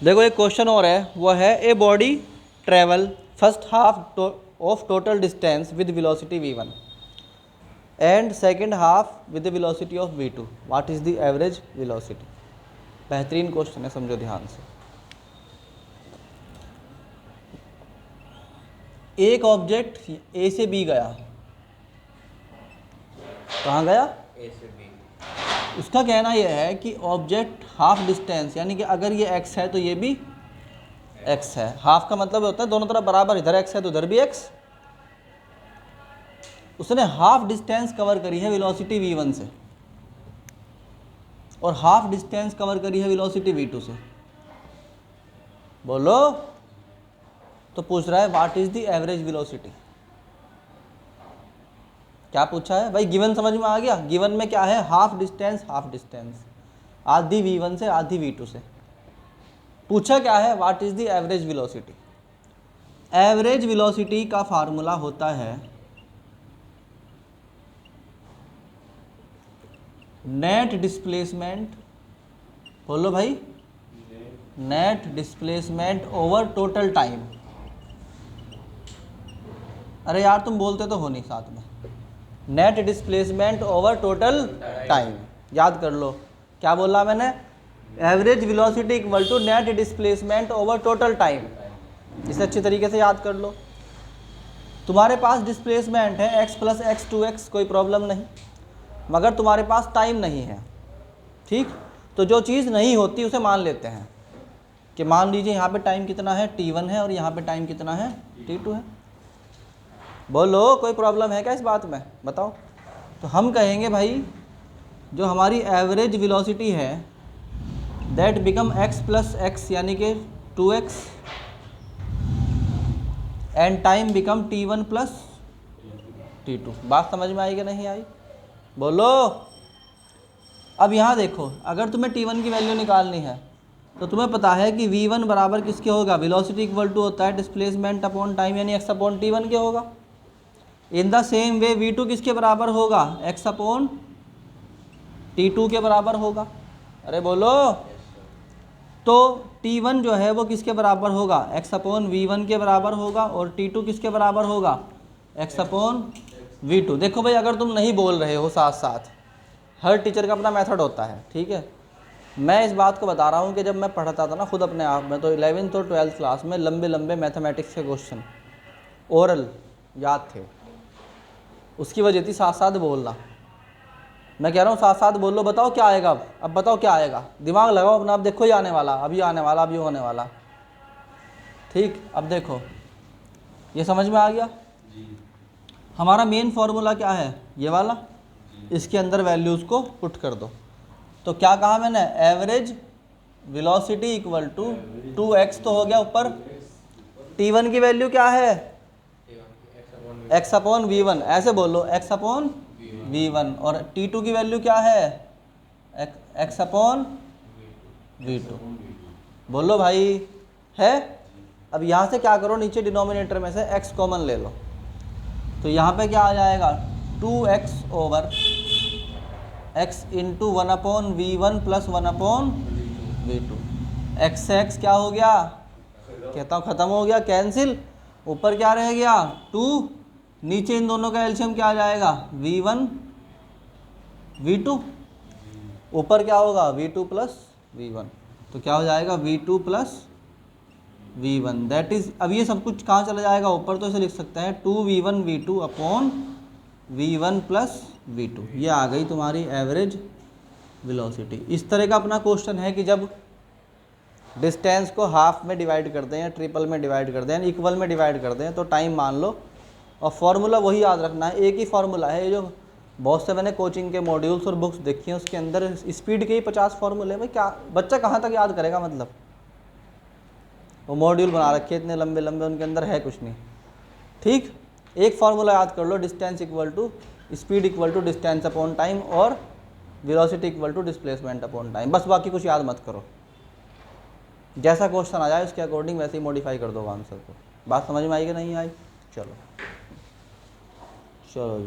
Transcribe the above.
देखो एक क्वेश्चन और है, वो है a body travel first half of total distance with velocity v1 and second half with the velocity of v2, what is the average velocity. बेहतरीन question है, समझो ध्यान से। एक ऑब्जेक्ट ए से बी गया, कहाँ गया? ए से बी। उसका कहना यह है कि ऑब्जेक्ट हाफ डिस्टेंस, यानी कि अगर ये x है तो ये भी x है। हाफ का मतलब होता है दोनों तरफ बराबर, इधर x है तो उधर भी x। उसने हाफ डिस्टेंस कवर करी है वेलोसिटी v1 से और हाफ डिस्टेंस कवर करी है वेलोसिटी v2 से। बोलो, तो पूछ रहा है what is the average velocity. क्या पूछा है भाई? गिवन समझ में आ गया? गिवन में क्या है? हाफ डिस्टेंस, हाफ डिस्टेंस, आधी v1 से आधी v2 से। पूछा क्या है? What is the average velocity. Average velocity का फार्मूला होता है नेट डिस्प्लेसमेंट, बोलो भाई, net displacement over total time. अरे यार तुम बोलते तो हो नहीं साथ में। Net displacement over total time, याद कर लो क्या बोला मैंने? Average velocity equal to net displacement over total time. इसे अच्छी तरीके से याद कर लो। तुम्हारे पास डिस्प्लेसमेंट है x प्लस एक्स 2x, कोई प्रॉब्लम नहीं, मगर तुम्हारे पास टाइम नहीं है। ठीक, तो जो चीज़ नहीं होती उसे मान लेते हैं कि मान लीजिए यहाँ पे टाइम कितना है, t1 है, और यहाँ पे टाइम कितना है, t2 है। बोलो, कोई प्रॉब्लम है क्या इस बात में? बताओ। तो हम कहेंगे भाई जो हमारी एवरेज वेलोसिटी है that become x plus x यानी कि 2x and time become t1 plus t2। बात समझ में आई कि नहीं आई? बोलो। अब यहाँ देखो, अगर तुम्हें t1 की वैल्यू निकालनी है तो तुम्हें पता है कि v1 बराबर किसके होगा? वेलोसिटी इक्वल टू होता है डिस्प्लेसमेंट अपॉन टाइम, यानी x अपॉन t1 के होगा। In the same way v2 किसके बराबर होगा? x अपॉन t2 के बराबर होगा। अरे बोलो। तो t1 जो है वो किसके बराबर होगा? x अपॉन v1 के बराबर होगा, और t2 किसके बराबर होगा? x upon v2। देखो भाई, अगर तुम नहीं बोल रहे हो साथ साथ, हर टीचर का अपना मेथड होता है, ठीक है। मैं इस बात को बता रहा हूँ कि जब मैं पढ़ता था ना खुद अपने आप में, तो 11th और 12th क्लास में लंबे लंबे मैथमेटिक्स के क्वेश्चन ओरल याद थे। उसकी वजह थी साथ साथ बोलना। मैं कह रहा हूँ साथ साथ बोल लो, बताओ क्या आएगा अब बताओ क्या आएगा, दिमाग लगाओ अपना। अब देखो, ये आने वाला, अभी आने वाला, अभी होने वाला। ठीक, अब देखो, ये समझ में आ गया? हमारा मेन फॉर्मूला क्या है? ये वाला। इसके अंदर वैल्यूज़ को पुट कर दो। तो क्या कहा मैंने? Average velocity equal to 2x तो हो गया ऊपर। t1 की वैल्यू क्या है? x अपॉन v1, ऐसे बोलो, x अपॉन v1। और t2 की वैल्यू क्या है? x upon v2। बोलो भाई, है? अब यहाँ से क्या करो, नीचे डिनोमिनेटर में से x कॉमन ले लो, तो यहाँ पे क्या आ जाएगा? 2x over x into 1 upon v1 plus 1 upon v2। x से x क्या हो गया? कहता हूँ ख़त्म हो गया, कैंसिल। ऊपर क्या रह गया? 2। नीचे इन दोनों का एलसीएम क्या आ जाएगा? v1 v2। ऊपर क्या होगा? v2 plus v1। तो क्या हो जाएगा? v2 plus v1 that is, अब ये सब कुछ कहाँ चला जाएगा? ऊपर। तो इसे लिख सकते हैं 2v1 v2 upon v1 plus v2। ये आ गई तुम्हारी एवरेज वेलोसिटी। इस तरह का अपना क्वेश्चन है कि जब डिस्टेंस को हाफ में डिवाइड कर दें या ट्रिपल में डिवाइड कर दें, इक्वल में डिवाइड कर दें, तो टाइम मान लो, और फार्मूला वही याद रखना है। एक ही फार्मूला है, जो बहुत से मैंने कोचिंग के मॉड्यूल्स और बुक्स देखी हैं, उसके अंदर स्पीड के ही 50 फार्मूले। भाई क्या बच्चा कहाँ तक याद करेगा? मतलब वो मॉड्यूल बना रखे इतने लंबे लंबे, उनके अंदर है कुछ नहीं। ठीक, एक फार्मूला याद कर लो, distance equal to speed equal to distance upon time, और velocity equal to displacement upon time. बस बाकी कुछ याद मत करो। जैसा क्वेश्चन आ जाए उसके अकॉर्डिंग वैसे ही मॉडिफाई कर दो आंसर को। बात समझ में आई कि नहीं आई? चलो चलो जी।